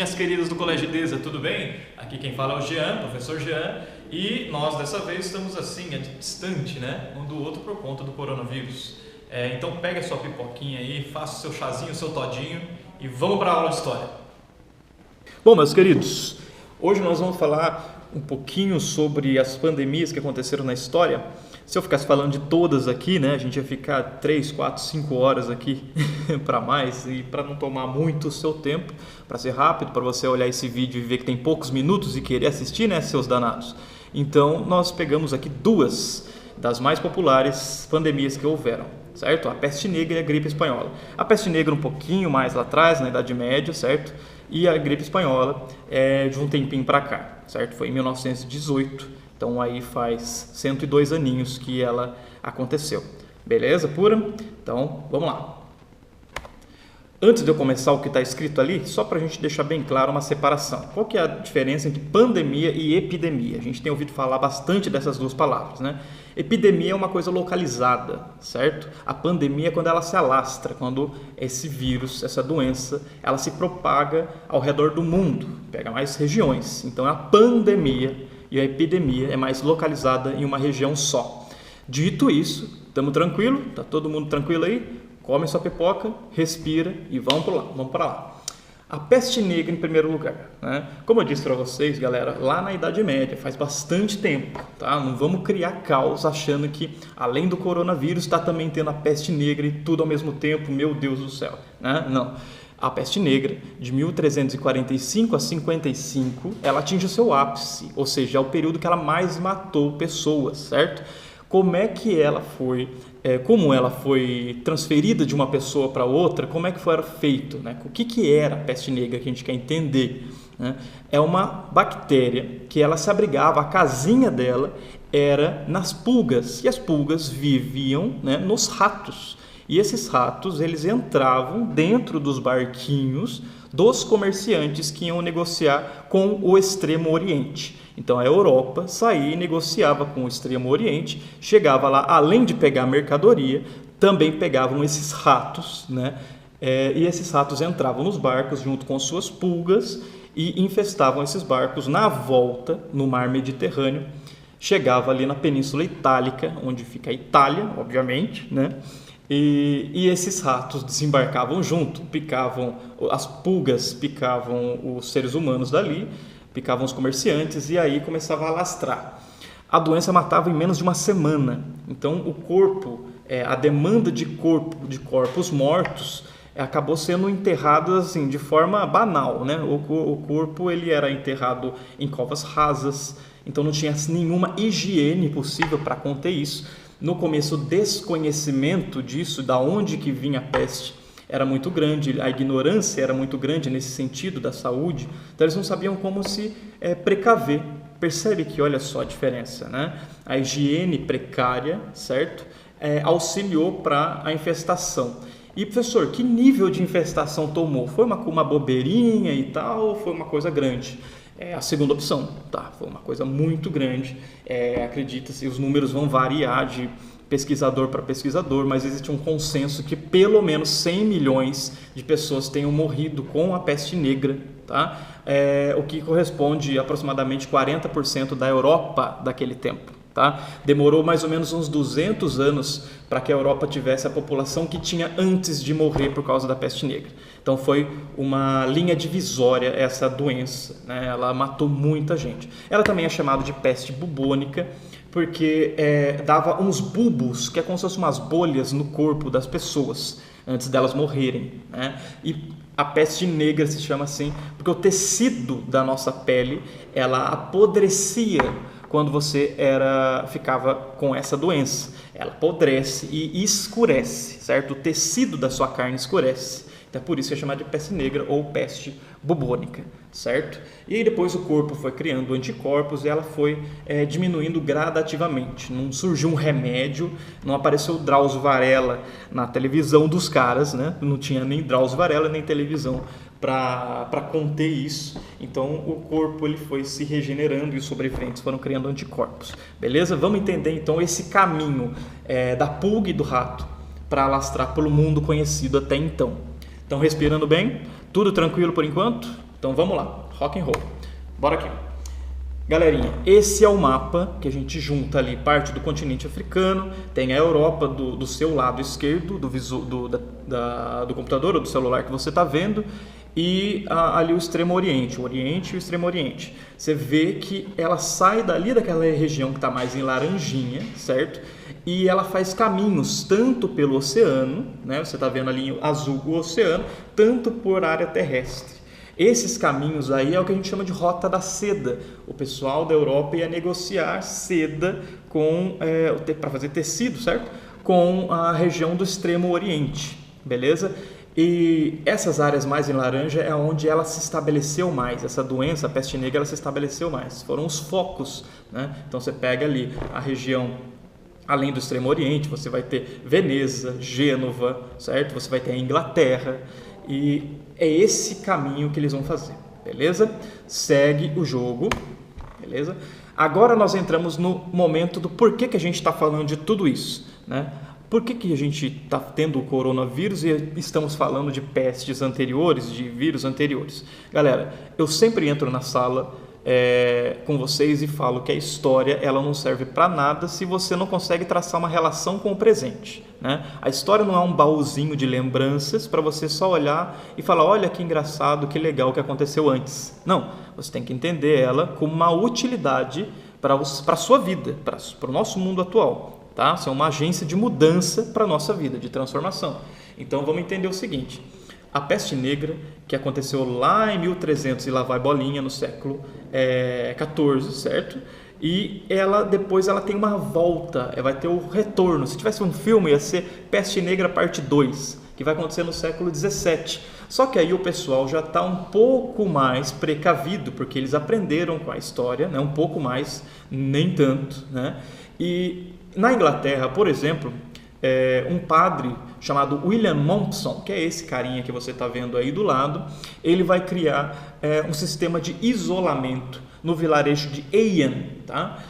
minhas queridas do Colégio Idesa, tudo bem? Aqui quem fala é o Jean, professor Jean, e nós dessa vez estamos assim, distante, né, um do outro por conta do coronavírus. Então pega a sua pipoquinha aí, faça o seu chazinho, o seu todinho e vamos para a aula de história. Bom, meus queridos, hoje nós vamos falar um pouquinho sobre as pandemias que aconteceram na história. Se eu ficasse falando de todas aqui, né, a gente ia ficar 3, 4, 5 horas aqui para mais, e para não tomar muito o seu tempo, para ser rápido, para você olhar esse vídeo e ver que tem poucos minutos e querer assistir, né, seus danados. Então, nós pegamos aqui duas das mais populares pandemias que houveram, certo? A peste negra e a gripe espanhola. A peste negra um pouquinho mais lá atrás, na Idade Média, certo? E a gripe espanhola de um tempinho para cá, certo? Foi em 1918. Então aí faz 102 aninhos que ela aconteceu. Beleza, pura? Então, vamos lá. Antes de eu começar o que está escrito ali, só para a gente deixar bem claro uma separação. Qual que é a diferença entre pandemia e epidemia? A gente tem ouvido falar bastante dessas duas palavras, né? Epidemia é uma coisa localizada, certo? A pandemia é quando ela se alastra, quando esse vírus, essa doença, ela se propaga ao redor do mundo, pega mais regiões. Então, a pandemia e a epidemia é mais localizada em uma região só. Dito isso, estamos tranquilo? Tá todo mundo tranquilo aí? Come sua pipoca, respira e vamos para lá. A peste negra em primeiro lugar, né? Como eu disse para vocês, galera, lá na Idade Média, faz bastante tempo, tá? Não vamos criar caos achando que além do coronavírus está também tendo a peste negra e tudo ao mesmo tempo, meu Deus do céu, né? Não. A peste negra, de 1345 a 55, ela atinge o seu ápice, ou seja, é o período que ela mais matou pessoas, certo? Como ela foi transferida de uma pessoa para outra, como é que foi feito, né? O que era a peste negra que a gente quer entender, né? É uma bactéria que ela se abrigava, a casinha dela era nas pulgas, e as pulgas viviam, né, nos ratos. E esses ratos, eles entravam dentro dos barquinhos dos comerciantes que iam negociar com o Extremo Oriente. Então a Europa saía e negociava com o Extremo Oriente, chegava lá, além de pegar mercadoria, também pegavam esses ratos, né? E esses ratos entravam nos barcos junto com suas pulgas e infestavam esses barcos na volta no mar Mediterrâneo. Chegava ali na Península Itálica, onde fica a Itália, obviamente, né? E esses ratos desembarcavam junto, as pulgas picavam os seres humanos dali, picavam os comerciantes e aí começava a alastrar. A doença matava em menos de uma semana. Então o corpo, a demanda de corpos mortos acabou sendo enterrada assim, de forma banal, né? O corpo ele era enterrado em covas rasas, então não tinha nenhuma higiene possível para conter isso. No começo, o desconhecimento disso, da onde que vinha a peste, era muito grande, a ignorância era muito grande nesse sentido da saúde, então eles não sabiam como se precaver. Percebe que, olha só a diferença, né? A higiene precária, certo? Auxiliou para a infestação. E, professor, que nível de infestação tomou? Foi uma bobeirinha e tal, ou foi uma coisa grande? A segunda opção, tá? Foi uma coisa muito grande. Acredita-se, os números vão variar de pesquisador para pesquisador, mas existe um consenso que pelo menos 100 milhões de pessoas tenham morrido com a peste negra, tá? O que corresponde a aproximadamente 40% da Europa daquele tempo. Tá? Demorou mais ou menos uns 200 anos para que a Europa tivesse a população que tinha antes de morrer por causa da peste negra. Então foi uma linha divisória essa doença, né? Ela matou muita gente. Ela também é chamada de peste bubônica porque dava uns bulbos, que é como se fossem umas bolhas no corpo das pessoas antes delas morrerem, né? E a peste negra se chama assim porque o tecido da nossa pele ela apodrecia quando você ficava com essa doença. Ela apodrece e escurece, certo? O tecido da sua carne escurece. Então é por isso que é chamado de peste negra ou peste bubônica, certo? E aí depois o corpo foi criando anticorpos e ela foi diminuindo gradativamente. Não surgiu um remédio, não apareceu Drauzio Varela na televisão dos caras, né? Não tinha nem Drauzio Varela nem televisão para conter isso. Então o corpo ele foi se regenerando e os sobreviventes foram criando anticorpos. Beleza? Vamos entender então esse caminho da pulga e do rato para alastrar pelo mundo conhecido até então. Então respirando bem, tudo tranquilo por enquanto? Então vamos lá, rock and roll. Bora aqui. Galerinha, esse é o mapa que a gente junta ali parte do continente africano, tem a Europa do seu lado esquerdo do computador ou do celular que você está vendo, e ali o Extremo Oriente, o Oriente e o Extremo Oriente. Você vê que ela sai dali daquela região que está mais em laranjinha, certo? E ela faz caminhos tanto pelo oceano, né? Você está vendo ali em azul o oceano, tanto por área terrestre. Esses caminhos aí é o que a gente chama de rota da seda. O pessoal da Europa ia negociar seda para fazer tecido, certo? Com a região do Extremo Oriente, beleza? E essas áreas mais em laranja é onde ela se estabeleceu mais. Essa doença, a peste negra, ela se estabeleceu mais. Foram os focos, né? Então você pega ali a região além do Extremo Oriente, você vai ter Veneza, Gênova, certo? Você vai ter a Inglaterra. E é esse caminho que eles vão fazer, beleza? Segue o jogo, beleza? Agora nós entramos no momento do porquê que a gente está falando de tudo isso, né? Por que a gente está tendo o coronavírus e estamos falando de pestes anteriores, de vírus anteriores? Galera, eu sempre entro na sala com vocês e falo que a história ela não serve para nada se você não consegue traçar uma relação com o presente, né? A história não é um baúzinho de lembranças para você só olhar e falar, olha que engraçado, que legal que aconteceu antes. Não, você tem que entender ela como uma utilidade para a sua vida, para o nosso mundo atual, tá? Isso é uma agência de mudança para a nossa vida, de transformação. Então vamos entender o seguinte: a peste negra, que aconteceu lá em 1300 e lá vai bolinha, no século XIV, certo? E depois ela tem uma volta, vai ter o retorno. Se tivesse um filme, ia ser Peste Negra Parte 2, que vai acontecer no século XVII. Só que aí o pessoal já está um pouco mais precavido, porque eles aprenderam com a história, né? Um pouco mais, nem tanto, né? E na Inglaterra, por exemplo, um padre chamado William Monckton, que é esse carinha que você está vendo aí do lado, ele vai criar um sistema de isolamento no vilarejo de Eyam, tá?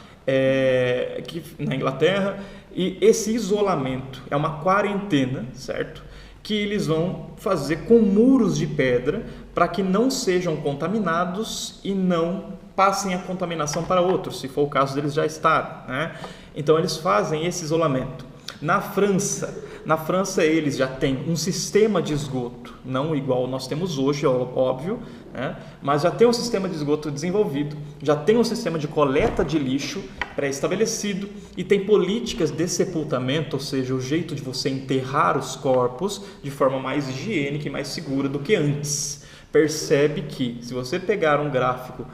Na Inglaterra, e esse isolamento é uma quarentena, certo? Que eles vão fazer com muros de pedra para que não sejam contaminados e não passem a contaminação para outros, se for o caso deles já estarem, né? Então eles fazem esse isolamento. Na França eles já têm um sistema de esgoto, não igual nós temos hoje, óbvio, né? Mas já tem um sistema de esgoto desenvolvido, já tem um sistema de coleta de lixo pré-estabelecido e tem políticas de sepultamento, ou seja, o jeito de você enterrar os corpos de forma mais higiênica e mais segura do que antes. Percebe que se você pegar um gráfico,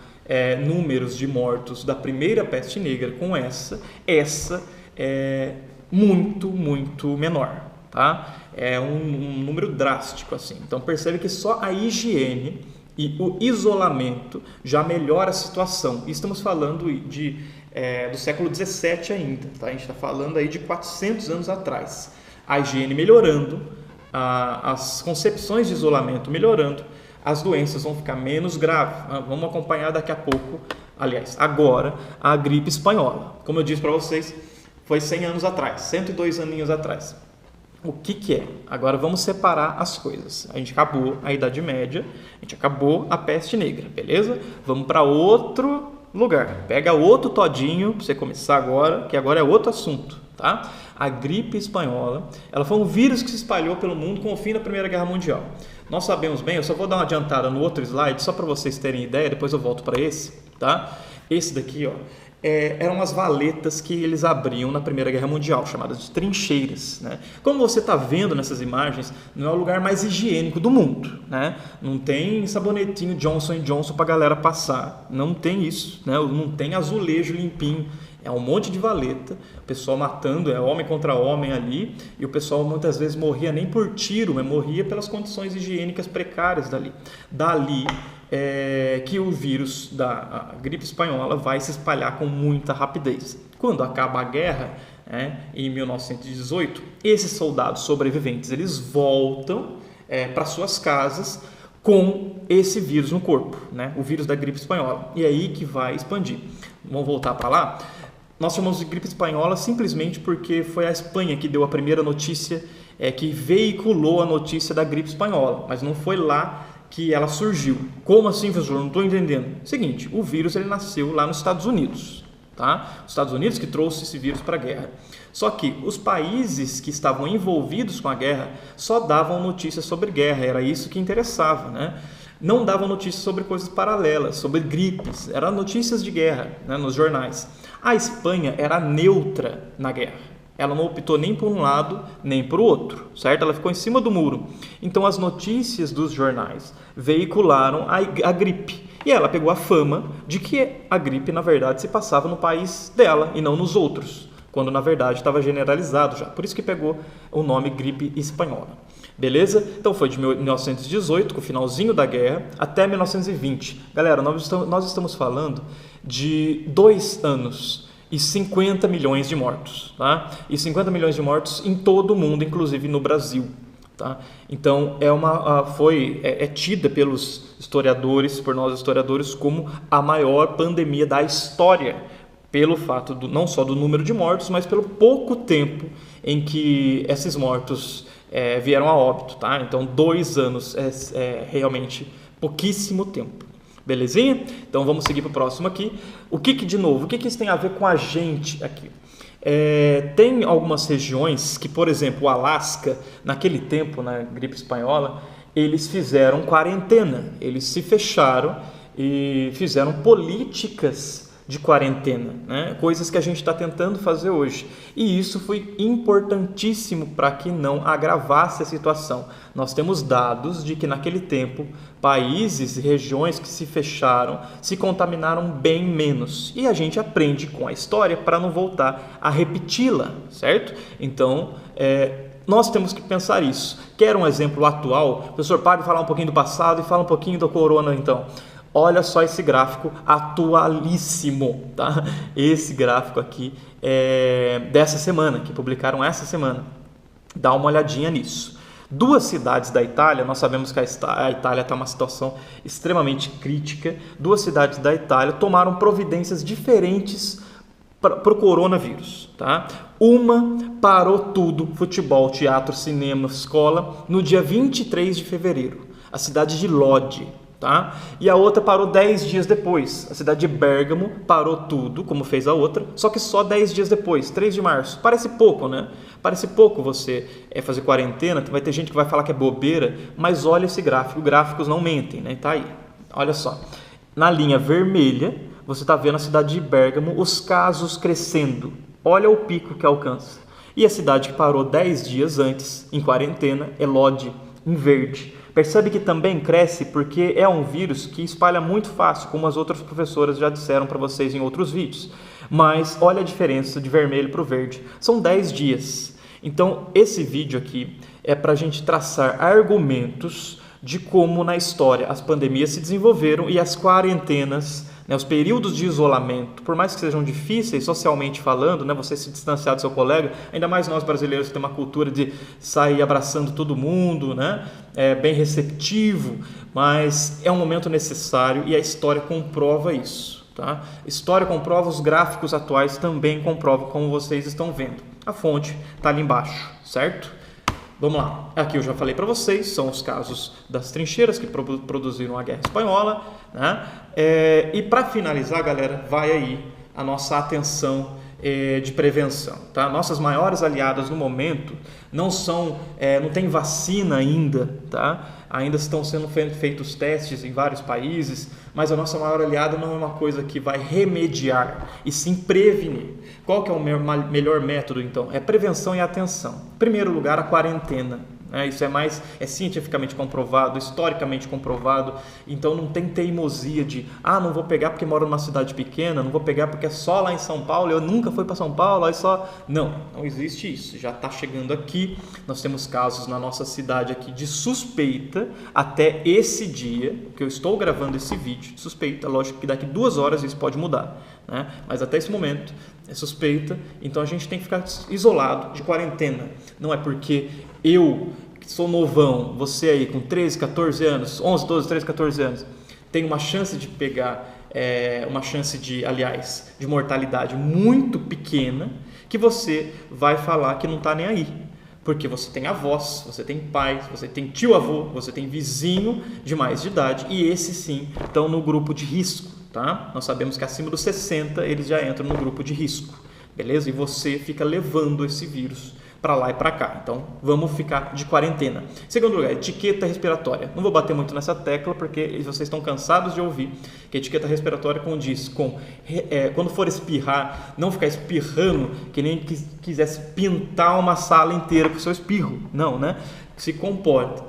números de mortos da primeira peste negra com essa é muito, muito menor, tá? É um número drástico assim. Então percebe que só a higiene e o isolamento já melhora a situação. E estamos falando do século XVII ainda, tá? A gente está falando aí de 400 anos atrás. A higiene melhorando, as concepções de isolamento melhorando, as doenças vão ficar menos graves. Vamos acompanhar daqui a pouco, aliás, agora, a gripe espanhola. Como eu disse para vocês, foi 100 anos atrás, 102 aninhos atrás. O que é? Agora vamos separar as coisas. A gente acabou a Idade Média, a gente acabou a peste negra, beleza? Vamos para outro lugar. Pega outro todinho para você começar agora, que agora é outro assunto, tá? A gripe espanhola, ela foi um vírus que se espalhou pelo mundo com o fim da Primeira Guerra Mundial. Nós sabemos bem, eu só vou dar uma adiantada no outro slide, só para vocês terem ideia, depois eu volto para esse, tá? Esse daqui, ó, eram as valetas que eles abriam na Primeira Guerra Mundial, chamadas de trincheiras, né? Como você está vendo nessas imagens, não é o lugar mais higiênico do mundo, né? Não tem sabonetinho Johnson & Johnson para a galera passar, não tem isso, né? Não tem azulejo limpinho, é um monte de valeta, o pessoal matando, homem contra homem ali, e o pessoal muitas vezes morria nem por tiro, mas morria pelas condições higiênicas precárias dali. Que o vírus da gripe espanhola vai se espalhar com muita rapidez. Quando acaba a guerra, em 1918, esses soldados sobreviventes eles voltam para suas casas com esse vírus no corpo, né? O vírus da gripe espanhola. E é aí que vai expandir. Vamos voltar para lá? Nós chamamos de gripe espanhola simplesmente porque foi a Espanha que deu a primeira notícia, que veiculou a notícia da gripe espanhola, mas não foi lá que ela surgiu. Como assim, professor? Não estou entendendo. Seguinte, o vírus ele nasceu lá nos Estados Unidos. Tá? Os Estados Unidos que trouxe esse vírus para a guerra. Só que os países que estavam envolvidos com a guerra só davam notícias sobre guerra, era isso que interessava, né? Não davam notícias sobre coisas paralelas, sobre gripes, eram notícias de guerra, né, nos jornais. A Espanha era neutra na guerra. Ela não optou nem por um lado, nem por outro, certo? Ela ficou em cima do muro. Então, as notícias dos jornais veicularam a gripe. E ela pegou a fama de que a gripe, na verdade, se passava no país dela e não nos outros, quando, na verdade, estava generalizado já. Por isso que pegou o nome gripe espanhola. Beleza? Então, foi de 1918, com o finalzinho da guerra, até 1920. Galera, nós estamos falando de 2 anos e 50 milhões de mortos, tá? E 50 milhões de mortos em todo o mundo, inclusive no Brasil, tá? Então é tida pelos historiadores, por nós historiadores, como a maior pandemia da história, pelo fato não só do número de mortos, mas pelo pouco tempo em que esses mortos vieram a óbito, tá? Então 2 anos é realmente pouquíssimo tempo. Belezinha? Então vamos seguir para o próximo aqui. O que isso tem a ver com a gente aqui? Tem algumas regiões que, por exemplo, o Alasca, naquele tempo, na gripe espanhola, eles fizeram quarentena, eles se fecharam e fizeram políticas de quarentena, né? Coisas que a gente está tentando fazer hoje. E isso foi importantíssimo para que não agravasse a situação. Nós temos dados de que naquele tempo, países e regiões que se fecharam se contaminaram bem menos. E a gente aprende com a história para não voltar a repeti-la, certo? Então, nós temos que pensar isso. Quer um exemplo atual? Professor, pare de falar um pouquinho do passado e fala um pouquinho do corona, então. Olha só esse gráfico atualíssimo, tá? Esse gráfico aqui é dessa semana, que publicaram essa semana. Dá uma olhadinha nisso. 2 cidades da Itália, nós sabemos que a Itália está numa situação extremamente crítica. 2 cidades da Itália tomaram providências diferentes para o coronavírus, tá? Uma parou tudo, futebol, teatro, cinema, escola, no dia 23 de fevereiro, a cidade de Lodi. Tá? E a outra parou 10 dias depois. A cidade de Bérgamo parou tudo, como fez a outra, só que só 10 dias depois, 3 de março. Parece pouco, né? Parece pouco você fazer quarentena, vai ter gente que vai falar que é bobeira, mas olha esse gráfico, gráficos não mentem, né? Tá aí, olha só. Na linha vermelha, você está vendo a cidade de Bérgamo, os casos crescendo. Olha o pico que alcança. E a cidade que parou 10 dias antes, em quarentena, é Lodi, em verde. Percebe que também cresce porque é um vírus que espalha muito fácil, como as outras professoras já disseram para vocês em outros vídeos. Mas olha a diferença de vermelho para o verde. São 10 dias. Então, esse vídeo aqui é para a gente traçar argumentos de como na história as pandemias se desenvolveram e as quarentenas, né, os períodos de isolamento, por mais que sejam difíceis socialmente falando, né, você se distanciar do seu colega, ainda mais nós brasileiros que temos uma cultura de sair abraçando todo mundo, né, bem receptivo, mas é um momento necessário e a história comprova isso. Tá? História comprova, os gráficos atuais também comprovam, como vocês estão vendo. A fonte está ali embaixo, certo? Vamos lá, aqui eu já falei para vocês, são os casos das trincheiras que produziram a Guerra Espanhola, né? E para finalizar, galera, vai aí a nossa atenção de prevenção, tá? Nossas maiores aliadas no momento não tem vacina ainda, tá? Ainda estão sendo feitos testes em vários países, mas a nossa maior aliada não é uma coisa que vai remediar, e sim prevenir. Qual que é o melhor método, então? É prevenção e atenção. Em primeiro lugar, a quarentena. Isso é cientificamente comprovado, historicamente comprovado, então não tem teimosia de não vou pegar porque moro numa cidade pequena, não vou pegar porque é só lá em São Paulo, eu nunca fui para São Paulo, aí só... Não existe isso, já está chegando aqui, nós temos casos na nossa cidade aqui de suspeita, até esse dia, que eu estou gravando esse vídeo, de suspeita, lógico que daqui 2 horas isso pode mudar, né? Mas até esse momento é suspeita, então a gente tem que ficar isolado, de quarentena, não é porque eu sou novão, você aí com 13, 14 anos, 11, 12, 13, 14 anos, tem uma chance de pegar, de mortalidade muito pequena, que você vai falar que não está nem aí. Porque você tem avós, você tem pais, você tem tio-avô, você tem vizinho de mais de idade e esses sim estão no grupo de risco, tá? Nós sabemos que acima dos 60 eles já entram no grupo de risco, beleza? E você fica levando esse vírus para lá e para cá. Então, vamos ficar de quarentena. Segundo lugar, etiqueta respiratória. Não vou bater muito nessa tecla, porque vocês estão cansados de ouvir que a etiqueta respiratória condiz com, quando for espirrar, não ficar espirrando que nem quisesse pintar uma sala inteira com o seu espirro. Não, né? Se comporta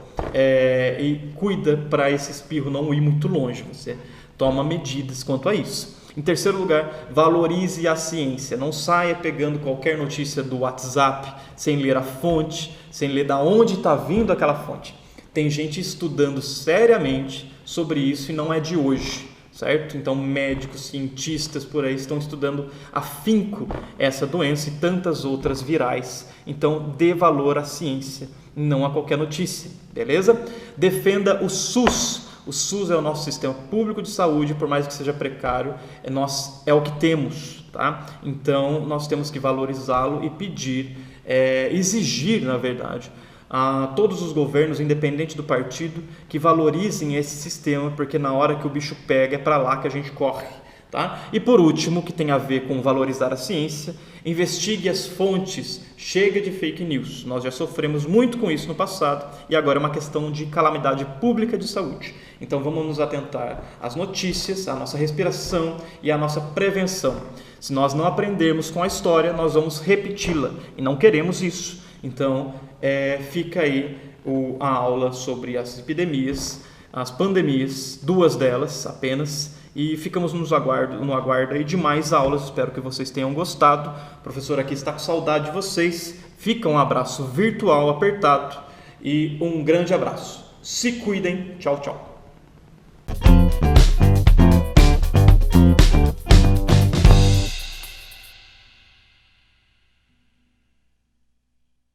e cuida para esse espirro não ir muito longe. Você toma medidas quanto a isso. Em terceiro lugar, valorize a ciência. Não saia pegando qualquer notícia do WhatsApp sem ler a fonte, sem ler de onde está vindo aquela fonte. Tem gente estudando seriamente sobre isso e não é de hoje, certo? Então, médicos, cientistas por aí estão estudando afinco essa doença e tantas outras virais. Então, dê valor à ciência, não a qualquer notícia, beleza? Defenda o SUS. O SUS é o nosso sistema público de saúde, por mais que seja precário, é o que temos, tá? Então, nós temos que valorizá-lo e pedir, exigir, na verdade, a todos os governos, independente do partido, que valorizem esse sistema, porque na hora que o bicho pega é para lá que a gente corre, tá? E por último, que tem a ver com valorizar a ciência, investigue as fontes, chega de fake news. Nós já sofremos muito com isso no passado e agora é uma questão de calamidade pública de saúde. Então vamos nos atentar às notícias, à nossa respiração e à nossa prevenção. Se nós não aprendermos com a história, nós vamos repeti-la e não queremos isso. Então fica aí a aula sobre as epidemias, as pandemias, 2 delas apenas, e ficamos no aguardo aí de mais aulas. Espero que vocês tenham gostado. O professor aqui está com saudade de vocês. Fica um abraço virtual apertado e um grande abraço. Se cuidem. Tchau, tchau.